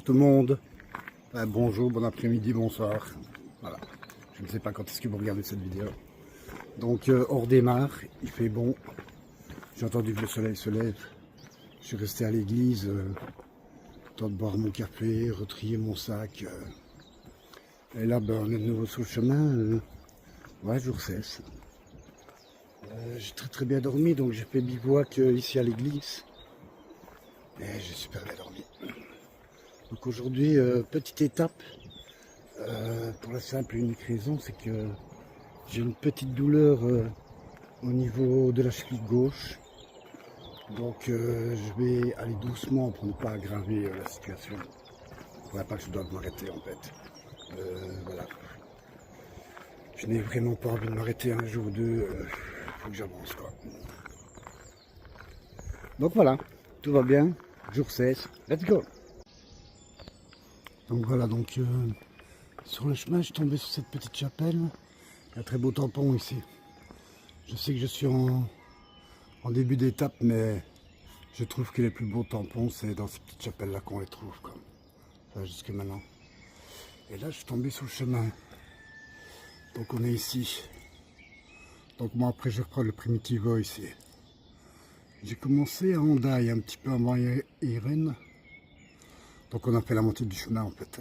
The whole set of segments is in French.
tout le monde. Bonjour, bon après-midi, bonsoir. Voilà. Je ne sais pas quand est-ce que vous regardez cette vidéo. Donc on redémarre, il fait bon. J'ai entendu que le soleil se lève. Je suis resté à l'église, temps de boire mon café, retrier mon sac. Et là, ben, on est de nouveau sur le chemin. Ouais, jour 16. J'ai très bien dormi, donc j'ai fait bivouac ici à l'église. Et j'ai super bien dormi. Donc aujourd'hui, petite étape, pour la simple et unique raison, c'est que j'ai une petite douleur au niveau de la cheville gauche. Donc je vais aller doucement pour ne pas aggraver la situation. Il ne faudrait pas que je doive m'arrêter en fait. Voilà. Je n'ai vraiment pas envie de m'arrêter un jour ou deux, faut que j'avance quoi. Donc voilà, tout va bien, jour 16, let's go. Donc voilà, donc sur le chemin je suis tombé sur cette petite chapelle. Il y a un très beau tampon ici. Je sais que je suis en début d'étape, mais je trouve que les plus beaux tampons c'est dans ces petites chapelles là qu'on les trouve quoi. Enfin, jusque maintenant. Et là je suis tombé sur le chemin. Donc on est ici. Donc moi après je reprends le Primitivo ici. J'ai commencé à Hendaye un petit peu avant Irène. Donc on a fait la montée du chemin en fait.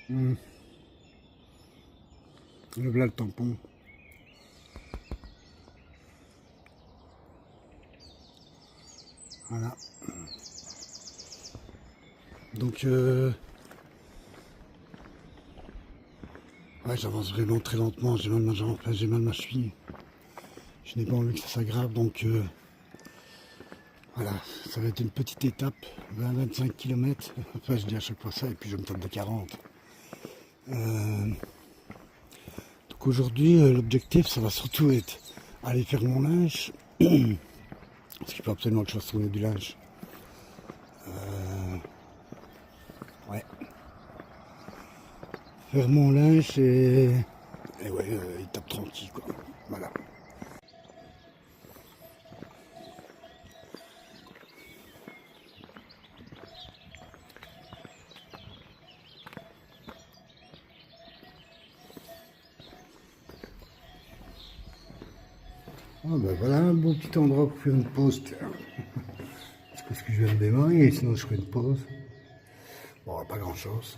Le voilà le tampon. Voilà. Donc ouais, j'avance vraiment très lentement, j'ai mal ma jambe, enfin, j'ai mal ma cheville. Je n'ai pas envie que ça s'aggrave, donc voilà, ça va être une petite étape, 20-25 km. Enfin, je dis à chaque fois ça, et puis je me tape de 40. Donc aujourd'hui, l'objectif, ça va surtout être aller faire mon linge. Parce qu'il faut absolument que je fasse tourner du linge. Ouais. Faire mon linge et ouais, étape tranquille quoi. Voilà. Ah ben voilà un bon petit endroit pour faire une pause. Parce que je viens de démarrer et sinon je ferai une pause. Bon, pas grand chose.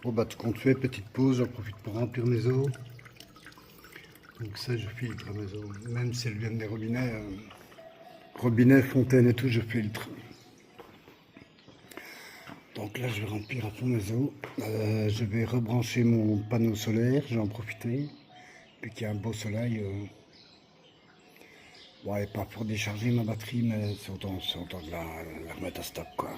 Bon bah tout compte fait, petite pause, j'en profite pour remplir mes eaux. Donc ça je filtre mes eaux, même si elles viennent des robinets, robinets, fontaines et tout, je filtre. Donc là je vais remplir à fond mes eaux. Je vais rebrancher mon panneau solaire, je vais en profiter. Puis qu'il y a un beau soleil. Ouais, pas pour décharger ma batterie, mais c'est autant de la remettre à stop quoi.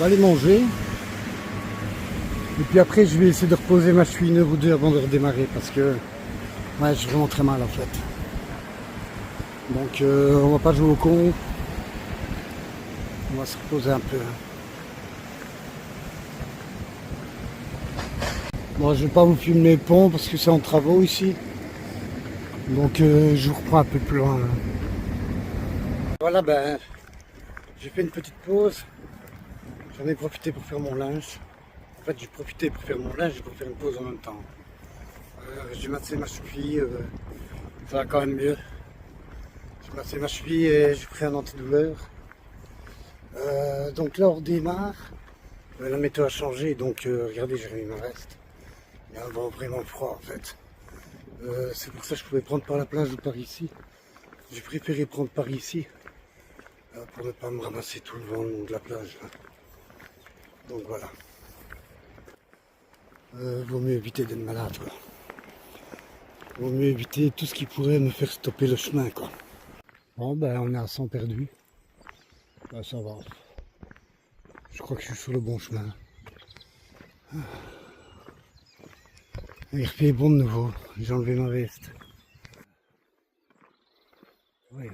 va aller manger. Et puis après, je vais essayer de reposer ma cheville 1 heure ou 2 avant de redémarrer parce que ouais, j'ai vraiment très mal en fait. Donc on va pas jouer au con. On va se reposer un peu. Bon, je vais pas vous filmer le pont parce que c'est en travaux ici. Donc je vous reprends un peu plus loin. Voilà, ben j'ai fait une petite pause. J'en ai profité pour faire mon linge. En fait, j'ai profité pour faire mon linge et pour faire une pause en même temps. J'ai massé ma cheville, ça va quand même mieux. J'ai massé ma cheville et j'ai pris un antidouleur. Donc là, on redémarre. La météo a changé, donc regardez, j'ai remis ma veste. Il y a un vent vraiment froid en fait. C'est pour ça que je pouvais prendre par la plage ou par ici. J'ai préféré prendre par ici pour ne pas me ramasser tout le vent le long de la plage. Donc voilà. Vaut mieux éviter d'être malade, quoi. Vaut mieux éviter tout ce qui pourrait me faire stopper le chemin, quoi. Bon, ben on est à 100 perdus. Ben, ça va. Je crois que je suis sur le bon chemin. Il refait bon de nouveau. J'ai enlevé ma veste. Ouais.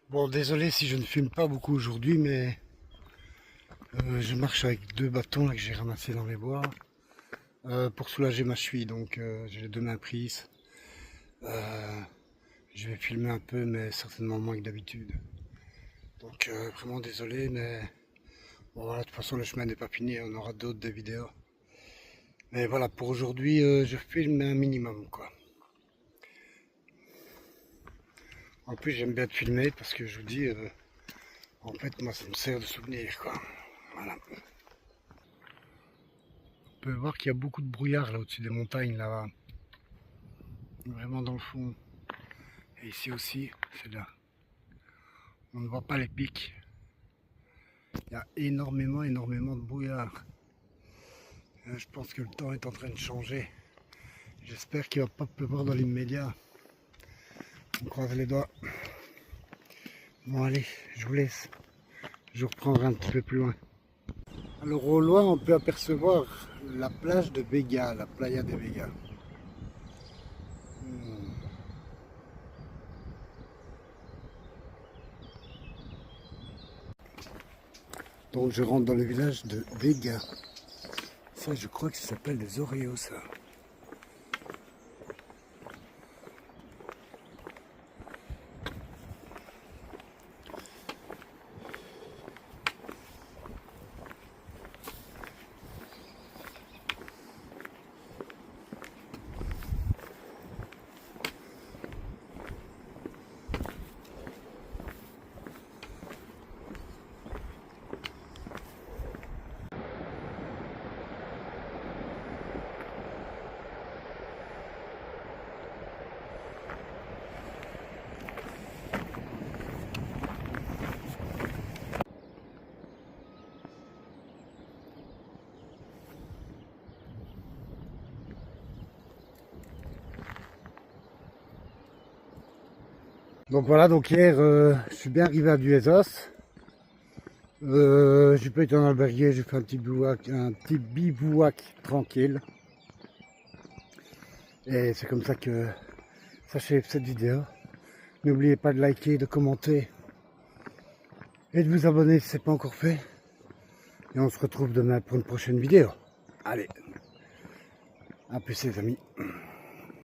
Bon, désolé si je ne filme pas beaucoup aujourd'hui, mais je marche avec 2 bâtons là, que j'ai ramassés dans les bois pour soulager ma cheville. Donc j'ai les 2 mains prises. Je vais filmer un peu, mais certainement moins que d'habitude. Donc vraiment désolé, mais bon, voilà, de toute façon le chemin n'est pas fini, on aura d'autres vidéos. Mais voilà, pour aujourd'hui, je filme un minimum, quoi. En plus, j'aime bien te filmer parce que je vous dis, en fait, moi, ça me sert de souvenir, quoi. Voilà. On peut voir qu'il y a beaucoup de brouillard là au-dessus des montagnes, là-bas. Vraiment dans le fond. Et ici aussi, c'est là. On ne voit pas les pics. Il y a énormément de brouillard. Je pense que le temps est en train de changer. J'espère qu'il ne va pas pleuvoir dans l'immédiat. On croise les doigts. Bon allez, je vous laisse. Je vous reprendrai un petit peu plus loin. Alors au loin, on peut apercevoir la plage de Vega, la playa de Vega. Donc je rentre dans le village de Vega. Ça, je crois que ça s'appelle les Oreos, ça. Donc voilà, donc hier, je suis bien arrivé à Duezos. J'ai pas été en alberguer, j'ai fait un petit bivouac tranquille. Et c'est comme ça que s'achève cette vidéo. N'oubliez pas de liker, de commenter et de vous abonner si ce n'est pas encore fait. Et on se retrouve demain pour une prochaine vidéo. Allez, à plus les amis.